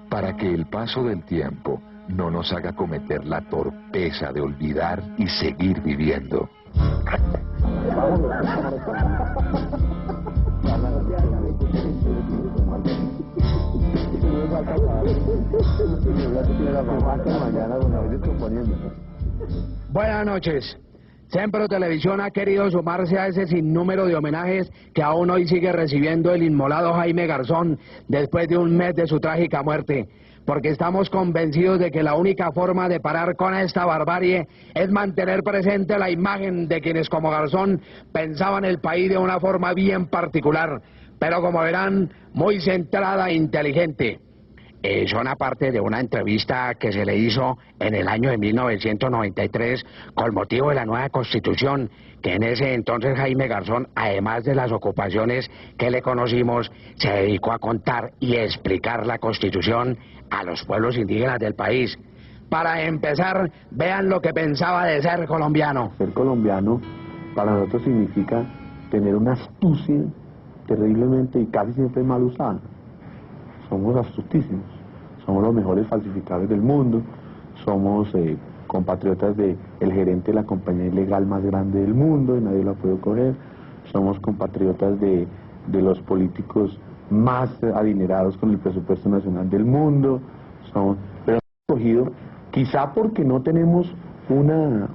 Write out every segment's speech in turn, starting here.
para que el paso del tiempo no nos haga cometer la torpeza de olvidar y seguir viviendo. Buenas noches. Sempro Televisión ha querido sumarse a ese sinnúmero de homenajes que aún hoy sigue recibiendo el inmolado Jaime Garzón después de un mes de su trágica muerte, porque estamos convencidos de que la única forma de parar con esta barbarie es mantener presente la imagen de quienes como Garzón pensaban el país de una forma bien particular, pero como verán, muy centrada e inteligente. Son aparte de una entrevista que se le hizo en el año de 1993 con motivo de la nueva Constitución, que en ese entonces Jaime Garzón, además de las ocupaciones que le conocimos, se dedicó a contar y explicar la Constitución a los pueblos indígenas del país. Para empezar, vean lo que pensaba de ser colombiano. Ser colombiano para nosotros significa tener una astucia terriblemente y casi siempre mal usada. Somos astutísimos, somos los mejores falsificadores del mundo, somos compatriotas del gerente de la compañía ilegal más grande del mundo y nadie la puede coger, somos compatriotas de los políticos más adinerados con el presupuesto nacional del mundo, pero hemos escogido, quizá porque no tenemos una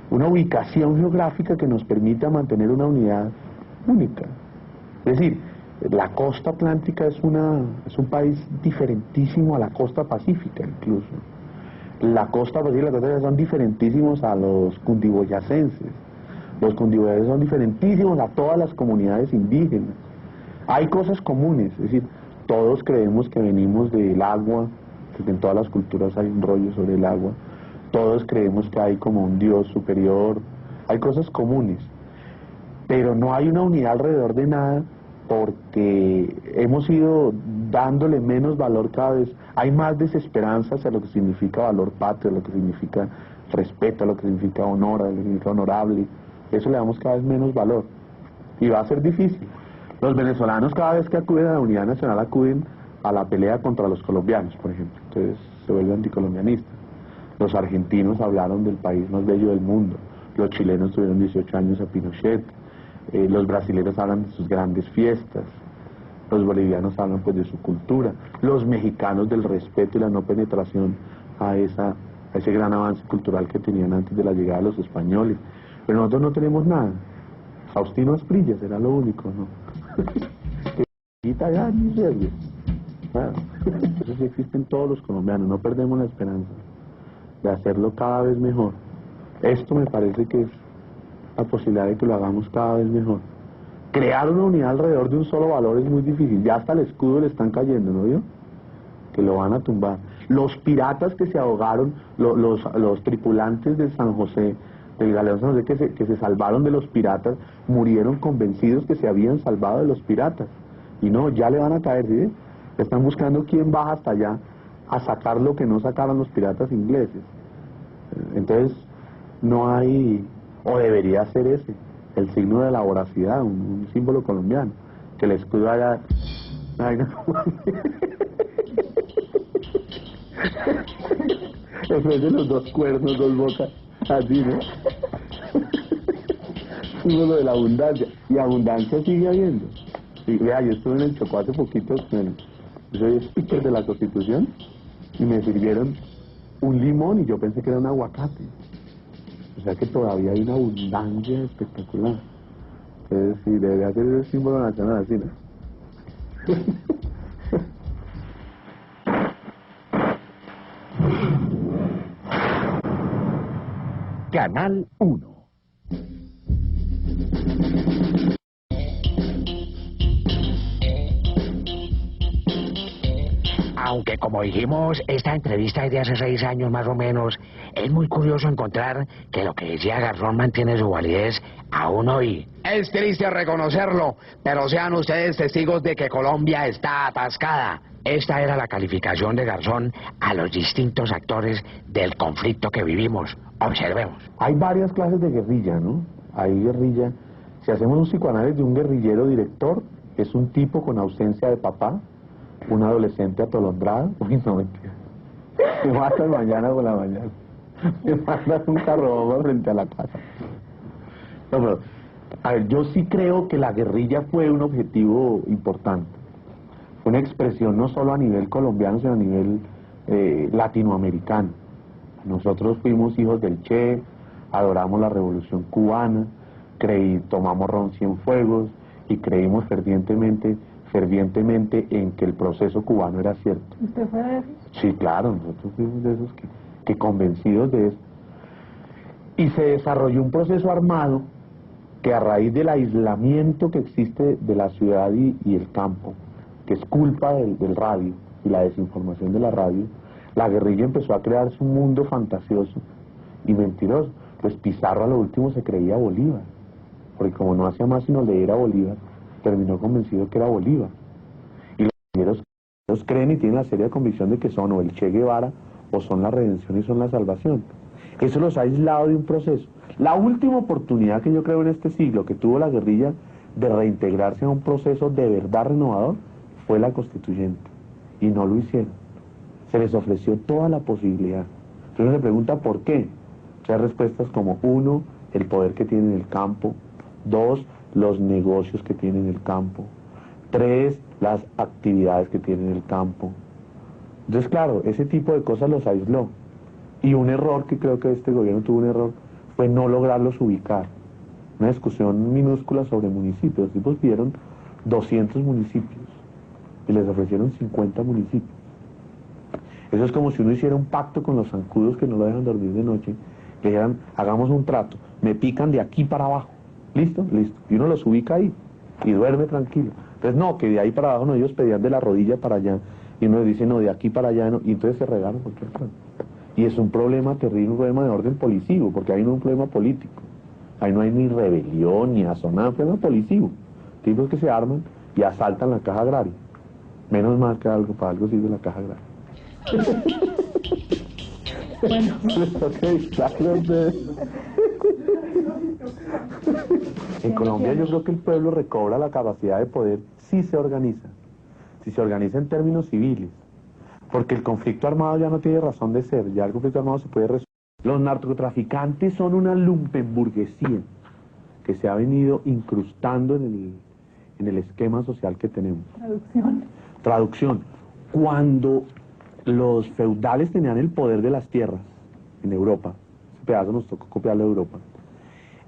ubicación geográfica que nos permita mantener una unidad única. Es decir, la costa atlántica es un país diferentísimo a la costa pacífica incluso. La costa pacífica y la costa son diferentísimos a los cundiboyacenses. Los cundiboyacenses son diferentísimos a todas las comunidades indígenas. Hay cosas comunes, es decir, todos creemos que venimos del agua, porque en todas las culturas hay un rollo sobre el agua. Todos creemos que hay como un Dios superior. Hay cosas comunes, pero no hay una unidad alrededor de nada, porque hemos ido dándole menos valor cada vez. Hay más desesperanza hacia lo que significa valor patrio, lo que significa respeto, lo que significa honor, lo que significa honorable. Eso le damos cada vez menos valor y va a ser difícil. Los venezolanos cada vez que acuden a la unidad nacional acuden a la pelea contra los colombianos, por ejemplo, entonces se vuelven anticolombianistas. Los argentinos hablaron del país más bello del mundo, los chilenos tuvieron 18 años a Pinochet, los brasileños hablan de sus grandes fiestas, los bolivianos hablan pues de su cultura, los mexicanos del respeto y la no penetración a ese gran avance cultural que tenían antes de la llegada de los españoles. Pero nosotros no tenemos nada. Faustino Asprilla será lo único, ¿no? Ya, ni serio. Claro. Eso sí existe en todos los colombianos, no perdemos la esperanza de hacerlo cada vez mejor. Esto me parece que es la posibilidad de que lo hagamos cada vez mejor. Crear una unidad alrededor de un solo valor es muy difícil, ya hasta el escudo le están cayendo, ¿no vio? Que lo van a tumbar. Los piratas que se ahogaron, los tripulantes de San José, del galeón San José que se salvaron de los piratas, murieron convencidos que se habían salvado de los piratas. Y no, ya le van a caer, ¿sí? Están buscando quién baja hasta allá a sacar lo que no sacaron los piratas ingleses. Entonces, no hay, o debería ser ese, el signo de la voracidad, un símbolo colombiano, que el escudo haya... Ay, no. En vez de los dos cuernos, dos bocas, así, ¿no? Símbolo de la abundancia, y abundancia sigue habiendo. Y vea, yo estuve en el Chocó hace poquito, yo soy speaker de la Constitución, y me sirvieron un limón y yo pensé que era un aguacate. O sea que todavía hay una abundancia espectacular. Entonces sí, debería ser el símbolo nacional así, ¿no? Canal 1. Aunque como dijimos, esta entrevista es de hace 6 años más o menos, es muy curioso encontrar que lo que decía Garzón mantiene su validez aún hoy. Es triste reconocerlo, pero sean ustedes testigos de que Colombia está atascada. Esta era la calificación de Garzón a los distintos actores del conflicto que vivimos. Observemos. Hay varias clases de guerrilla, ¿no? Hay guerrilla. Si hacemos un psicoanálisis de un guerrillero director, es un tipo con ausencia de papá, un adolescente atolondrado, uy, no, mentira, me matan mañana por la mañana, me mandan un carro frente a la casa. No, pero, a ver, yo sí creo que la guerrilla fue un objetivo importante, fue una expresión no solo a nivel colombiano, sino a nivel latinoamericano. Nosotros fuimos hijos del Che, adoramos la revolución cubana, tomamos Ron Cienfuegos y creímos fervientemente en que el proceso cubano era cierto. ¿Usted fue de esos? Sí, claro, nosotros fuimos de esos que convencidos de eso. Y se desarrolló un proceso armado que a raíz del aislamiento que existe de la ciudad y el campo, que es culpa del radio y la desinformación de la radio, la guerrilla empezó a crearse un mundo fantasioso y mentiroso. Pues Pizarro a lo último se creía Bolívar, porque como no hacía más sino leer a Bolívar, terminó convencido que era Bolívar. Y los guerrilleros creen y tienen la seria convicción de que son o el Che Guevara o son la redención y son la salvación. Eso los ha aislado de un proceso. La última oportunidad que yo creo en este siglo que tuvo la guerrilla de reintegrarse a un proceso de verdad renovador fue la constituyente, y no lo hicieron. Se les ofreció toda la posibilidad. Entonces uno se pregunta ¿por qué? Hay respuestas como 1, el poder que tiene en el campo; 2, los negocios que tiene en el campo; 3, las actividades que tiene en el campo. Entonces claro, ese tipo de cosas los aisló. Y un error que creo que este gobierno tuvo un error fue no lograrlos ubicar. Una discusión minúscula sobre municipios. Los tipos pidieron 200 municipios y les ofrecieron 50 municipios. Eso es como si uno hiciera un pacto con los zancudos que no lo dejan dormir de noche, que dijeran, hagamos un trato, me pican de aquí para abajo, ¿listo? Listo. Y uno los ubica ahí y duerme tranquilo. Entonces no, que de ahí para abajo no, ellos pedían de la rodilla para allá, y uno les dice, no, de aquí para allá no, y entonces se regaron cualquier cosa. Y es un problema terrible, un problema de orden policivo, porque ahí no es un problema político, ahí no hay ni rebelión, ni asonada, un problema policivo. Tipos que se arman y asaltan la caja agraria. Menos mal que para algo sirve la caja agraria. Bueno. En Colombia yo creo que el pueblo recobra la capacidad de poder si se organiza en términos civiles, porque el conflicto armado ya no tiene razón de ser, ya el conflicto armado se puede resolver. Los narcotraficantes son una lumpenburguesía que se ha venido incrustando en el esquema social que tenemos. Traducción. Cuando los feudales tenían el poder de las tierras en Europa, ese pedazo nos tocó copiarlo de Europa,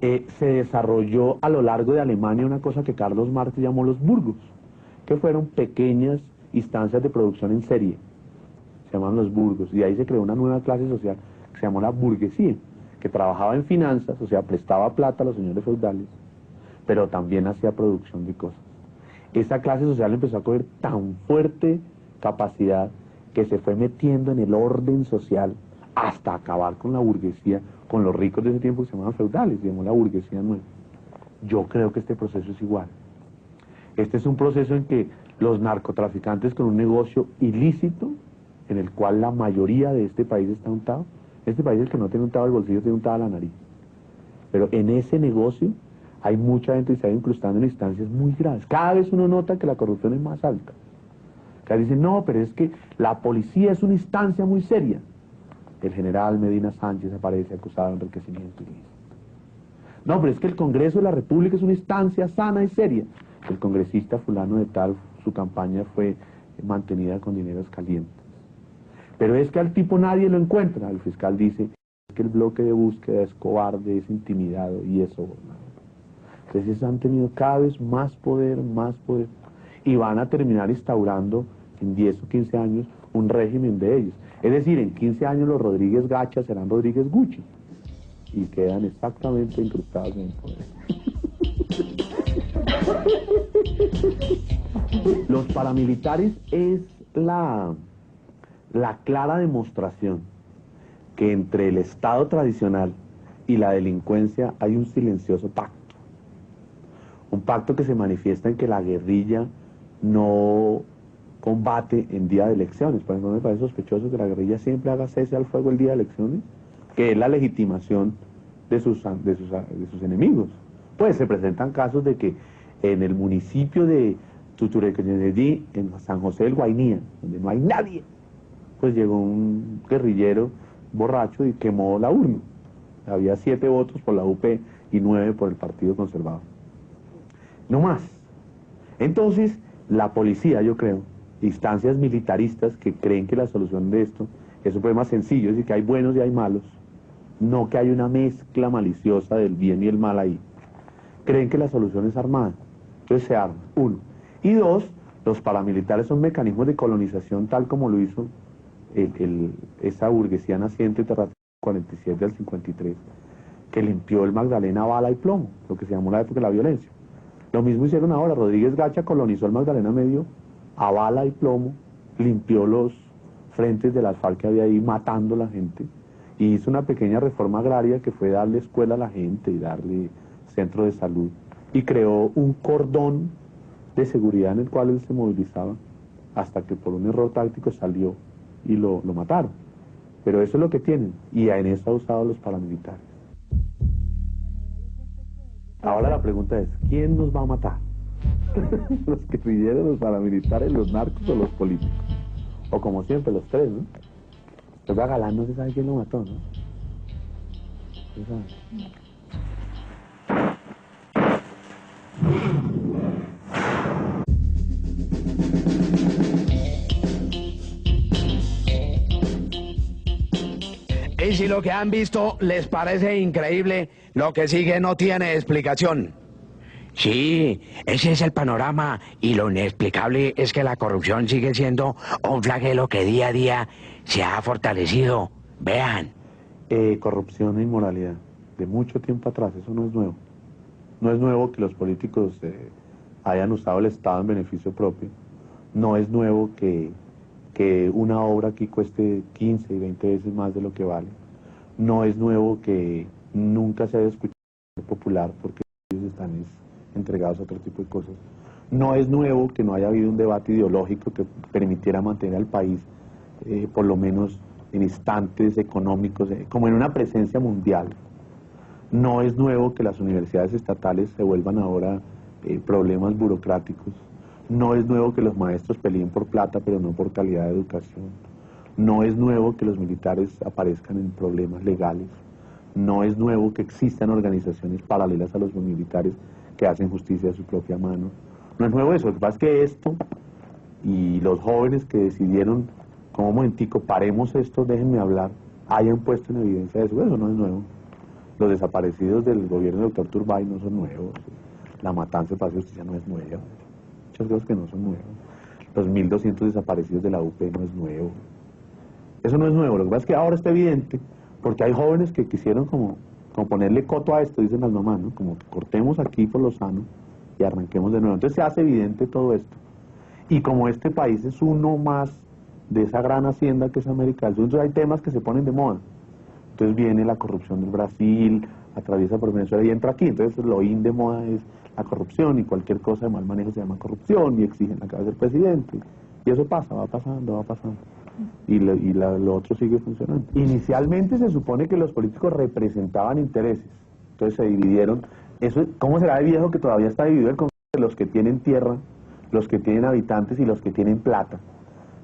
se desarrolló a lo largo de Alemania una cosa que Carlos Marx llamó los burgos, que fueron pequeñas instancias de producción en serie, se llaman los burgos, y ahí se creó una nueva clase social que se llamó la burguesía, que trabajaba en finanzas, o sea, prestaba plata a los señores feudales, pero también hacía producción de cosas. Esa clase social empezó a coger tan fuerte capacidad que se fue metiendo en el orden social hasta acabar con la burguesía, con los ricos de ese tiempo que se llamaban feudales, se llamó la burguesía nueva. Yo creo que este proceso es igual. Este es un proceso en que los narcotraficantes con un negocio ilícito, en el cual la mayoría de este país está untado, este país el que no tiene untado el bolsillo tiene untada la nariz, pero en ese negocio hay mucha gente que se ha incrustado en instancias muy graves. Cada vez uno nota que la corrupción es más alta. Cada vez dicen, no, pero es que la policía es una instancia muy seria. El general Medina Sánchez aparece acusado de enriquecimiento ilícito. No, pero es que el Congreso de la República es una instancia sana y seria. El congresista fulano de tal, su campaña fue mantenida con dineros calientes. Pero es que al tipo nadie lo encuentra. El fiscal dice que el bloque de búsqueda es cobarde, es intimidado y es sobornado. Entonces han tenido cada vez más poder, y van a terminar instaurando en 10 o 15 años un régimen de ellos. Es decir, en 15 años los Rodríguez Gacha serán Rodríguez Gucci y quedan exactamente incrustados en el poder. Los paramilitares es la clara demostración que entre el Estado tradicional y la delincuencia hay un silencioso pacto. Un pacto que se manifiesta en que la guerrilla no combate en día de elecciones. Por ejemplo, me parece sospechoso que la guerrilla siempre haga cese al fuego el día de elecciones, que es la legitimación de sus enemigos. Pues se presentan casos de que en el municipio de Tuturequeñedí, en San José del Guainía, donde no hay nadie, pues llegó un guerrillero borracho y quemó la urna. Había 7 votos por la UP y 9 por el Partido Conservador. No más. Entonces, la policía, yo creo, instancias militaristas que creen que la solución de esto es un problema sencillo, es decir, que hay buenos y hay malos, no que hay una mezcla maliciosa del bien y el mal ahí. Creen que la solución es armada. Entonces se arma, 1. Y 2, los paramilitares son mecanismos de colonización tal como lo hizo esa burguesía naciente tras el 47 al 53, que limpió el Magdalena a bala y plomo, lo que se llamó la época de la violencia. Lo mismo hicieron ahora, Rodríguez Gacha colonizó el Magdalena Medio a bala y plomo, limpió los frentes de las FARC que había ahí matando a la gente, y hizo una pequeña reforma agraria que fue darle escuela a la gente y darle centro de salud, y creó un cordón de seguridad en el cual él se movilizaba, hasta que por un error táctico salió y lo mataron. Pero eso es lo que tienen, y en eso han usado los paramilitares. Ahora la pregunta es, ¿quién nos va a matar? ¿Los guerrilleros, los paramilitares, los narcos o los políticos? O como siempre, los tres, ¿no? Pues Galán no se sabe quién lo mató, ¿no? ¿Se sabe? Y si lo que han visto les parece increíble, lo que sigue no tiene explicación. Sí, ese es el panorama, y lo inexplicable es que la corrupción sigue siendo un flagelo que día a día se ha fortalecido. Vean. Corrupción e inmoralidad, de mucho tiempo atrás, eso no es nuevo. No es nuevo que los políticos hayan usado el Estado en beneficio propio. No es nuevo que una obra aquí cueste 15 y 20 veces más de lo que vale. No es nuevo que nunca se haya escuchado popular porque ellos están entregados a otro tipo de cosas. No es nuevo que no haya habido un debate ideológico que permitiera mantener al país, por lo menos en instantes económicos, como en una presencia mundial. No es nuevo que las universidades estatales se vuelvan ahora problemas burocráticos. No es nuevo que los maestros peleen por plata, pero no por calidad de educación. No es nuevo que los militares aparezcan en problemas legales. No es nuevo que existan organizaciones paralelas a los militares que hacen justicia de su propia mano. No es nuevo eso. Lo que pasa es que esto, y los jóvenes que decidieron, como un momentico, paremos esto, déjenme hablar, hayan puesto en evidencia eso. Eso no es nuevo. Los desaparecidos del gobierno del doctor Turbay no son nuevos. La matanza para justicia no es nueva. Muchas cosas que no son nuevas. Los 1.200 desaparecidos de la UP no es nuevo. Eso no es nuevo. Lo que pasa es que ahora está evidente, porque hay jóvenes que quisieron como ponerle coto a esto, dicen las mamás, ¿no? Como que cortemos aquí por lo sano y arranquemos de nuevo. Entonces se hace evidente todo esto. Y como este país es uno más de esa gran hacienda que es América del Sur, entonces hay temas que se ponen de moda. Entonces viene la corrupción del Brasil, atraviesa por Venezuela y entra aquí. Entonces lo in de moda es la corrupción, y cualquier cosa de mal manejo se llama corrupción y exigen la cabeza del presidente. Y eso pasa, va pasando. Y lo otro sigue funcionando. Inicialmente se supone que los políticos representaban intereses. Entonces se dividieron. Eso, ¿cómo será de viejo que todavía está dividido el concepto de los que tienen tierra, los que tienen habitantes y los que tienen plata?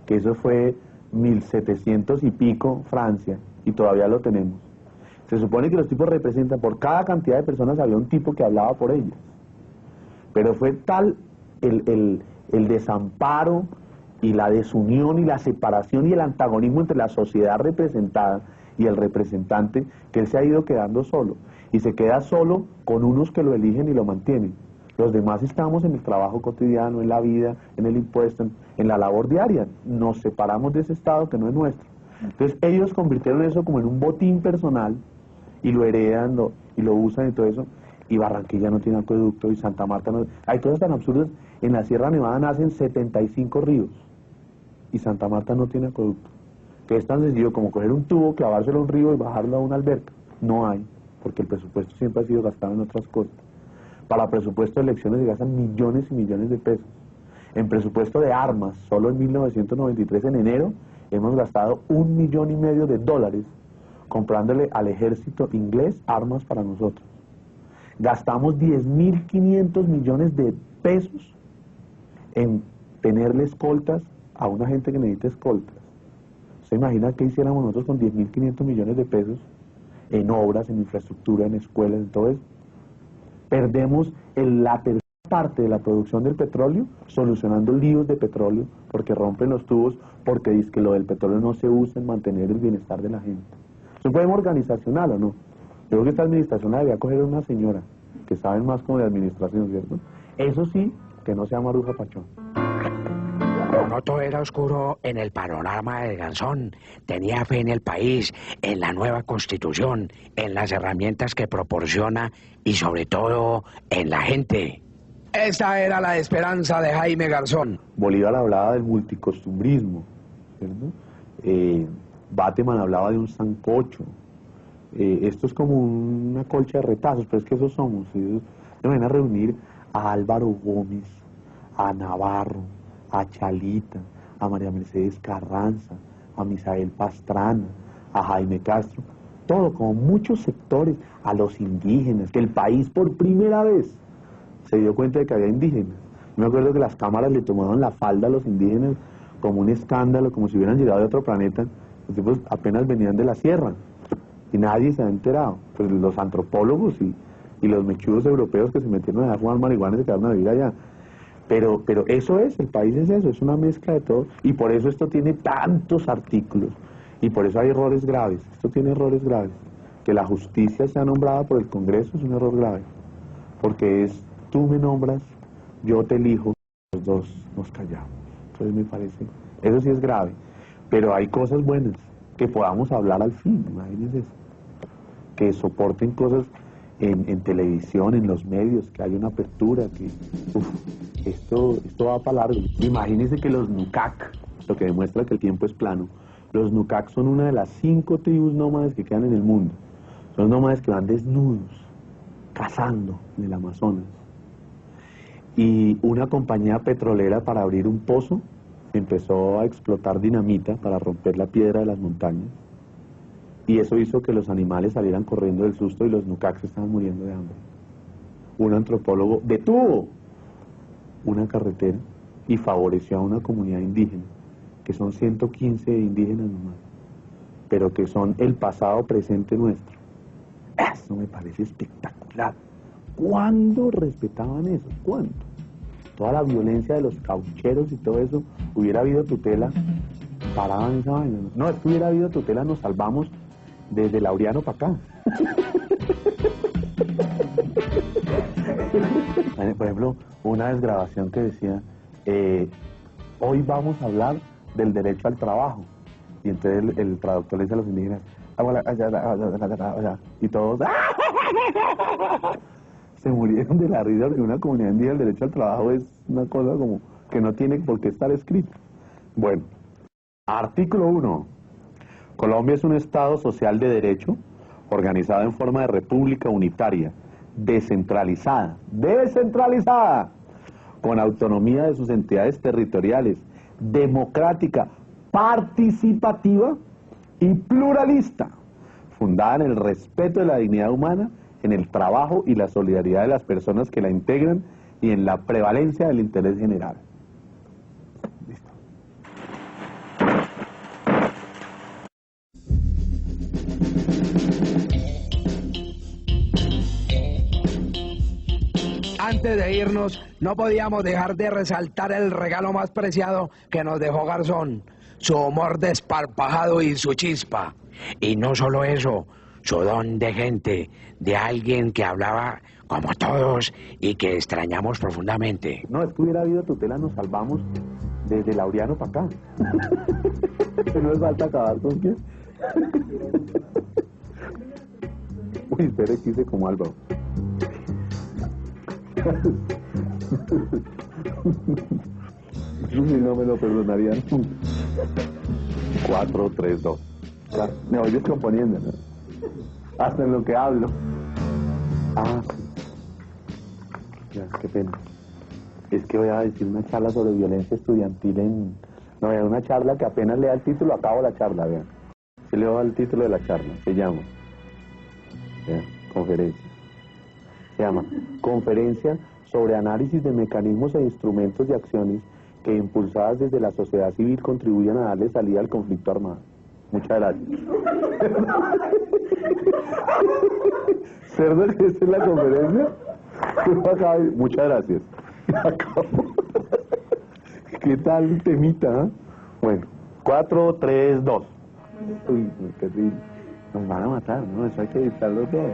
Que eso fue 1700 y pico Francia, y todavía lo tenemos. Se supone que los tipos representan, por cada cantidad de personas había un tipo que hablaba por ellas. Pero fue tal el desamparo y la desunión y la separación y el antagonismo entre la sociedad representada y el representante, que él se ha ido quedando solo. Y se queda solo con unos que lo eligen y lo mantienen. Los demás estamos en el trabajo cotidiano, en la vida, en el impuesto, en la labor diaria. Nos separamos de ese Estado que no es nuestro. Entonces ellos convirtieron eso como en un botín personal y lo heredan y lo usan y todo eso. Y Barranquilla no tiene acueducto, y Santa Marta no. Hay cosas tan absurdas. En la Sierra Nevada nacen 75 ríos y Santa Marta no tiene acueducto. Que es tan sencillo como coger un tubo, clavárselo a un río y bajarlo a una alberca. No hay, porque el presupuesto siempre ha sido gastado en otras cosas. Para presupuesto de elecciones se gastan millones y millones de pesos. En presupuesto de armas, solo en 1993, en enero, hemos gastado $1,5 millones de dólares comprándole al ejército inglés armas para nosotros. Gastamos 10.500 millones de pesos en tenerle escoltas a una gente que necesita escoltas. ¿Se imagina qué hiciéramos nosotros con 10.500 millones de pesos en obras, en infraestructura, en escuelas, en todo eso? Perdemos la tercera parte de la producción del petróleo solucionando líos de petróleo porque rompen los tubos, porque dice que lo del petróleo no se usa en mantener el bienestar de la gente. ¿Es un problema organizacional o no? Yo creo que esta administración la debía coger una señora que sabe más como de administración, ¿cierto? Eso sí, que no sea Maruja Pachón. No todo era oscuro en el panorama de Garzón. Tenía fe en el país, en la nueva constitución, en las herramientas que proporciona y sobre todo en la gente. Esta era la esperanza de Jaime Garzón. Bolívar hablaba del multicostumbrismo, ¿cierto? Bateman hablaba de un sancocho. Esto es como una colcha de retazos, pero es que esos somos. ¿Sí? Me van a reunir a Álvaro Gómez, a Navarro, a Chalita, a María Mercedes Carranza, a Misael Pastrana, a Jaime Castro, todo, como muchos sectores, a los indígenas, que el país por primera vez se dio cuenta de que había indígenas. Yo me acuerdo que las cámaras le tomaban la falda a los indígenas como un escándalo, como si hubieran llegado de otro planeta. Los tipos apenas venían de la sierra y nadie se ha enterado. Pues los antropólogos y los mechudos europeos que se metieron a fumar marihuana y se quedaron a vivir allá. Pero eso es, el país es eso, es una mezcla de todo, y por eso esto tiene tantos artículos, y por eso hay errores graves. Esto tiene errores graves. Que la justicia sea nombrada por el Congreso es un error grave, porque es, tú me nombras, yo te elijo, los dos nos callamos. Entonces me parece, eso sí es grave, pero hay cosas buenas, que podamos hablar al fin, imagínense eso, que soporten cosas en televisión, en los medios, que haya una apertura, que esto va para largo. Imagínense que los Nukak, lo que demuestra que el tiempo es plano, los Nukak son una de las 5 tribus nómades que quedan en el mundo. Son nómades que van desnudos, cazando en el Amazonas. Y una compañía petrolera, para abrir un pozo, empezó a explotar dinamita para romper la piedra de las montañas. Y eso hizo que los animales salieran corriendo del susto y los Nukak se estaban muriendo de hambre. Un antropólogo detuvo una carretera y favoreció a una comunidad indígena, que son 115 indígenas nomás, pero que son el pasado presente nuestro. Eso me parece espectacular. ¿Cuándo respetaban eso? ¿Cuándo? Toda la violencia de los caucheros y todo eso, hubiera habido tutela, paraban esa vaina. No, es que hubiera habido tutela, nos salvamos desde Laureano para acá. Por ejemplo, una desgrabación que decía, hoy vamos a hablar del derecho al trabajo. Y entonces el traductor le dice a los indígenas, y todos se murieron de la risa, porque una comunidad indígena, el derecho al trabajo es una cosa como que no tiene por qué estar escrito. Bueno, artículo 1. Colombia es un Estado social de derecho, organizado en forma de república unitaria, descentralizada, con autonomía de sus entidades territoriales, democrática, participativa y pluralista, fundada en el respeto de la dignidad humana, en el trabajo y la solidaridad de las personas que la integran y en la prevalencia del interés general. Listo. Antes de irnos, no podíamos dejar de resaltar el regalo más preciado que nos dejó Garzón, su humor desparpajado y su chispa. Y no solo eso, su don de gente, de alguien que hablaba como todos y que extrañamos profundamente. No, es que hubiera habido tutela, nos salvamos desde Laureano para acá. No es falta acabar con quién. Uy, espere que hice como Álvaro. No me lo perdonarían nunca. 4, 3, 2. Me voy descomponiendo, ¿no? Hasta en lo que hablo. Ah, sí. Ya, qué pena. Es que voy a decir una charla sobre violencia estudiantil en... No, es una charla que apenas lea el título, acabo la charla, vean. Se leo el título de la charla, se llama... Vean, conferencia. Se llama Conferencia sobre análisis de mecanismos e instrumentos de acciones que impulsadas desde la sociedad civil contribuyan a darle salida al conflicto armado. Muchas gracias. ¿Cerdo que es en la conferencia? Muchas gracias. ¿Qué tal temita? Bueno, 4, 3, 2. Uy, qué terrible. Nos van a matar, ¿no? Eso hay que evitarlo todo.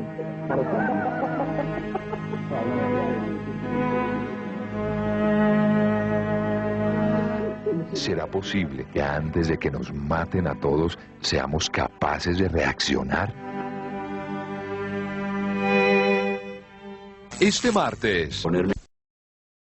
¿Será posible que antes de que nos maten a todos seamos capaces de reaccionar? Este martes, Ponerme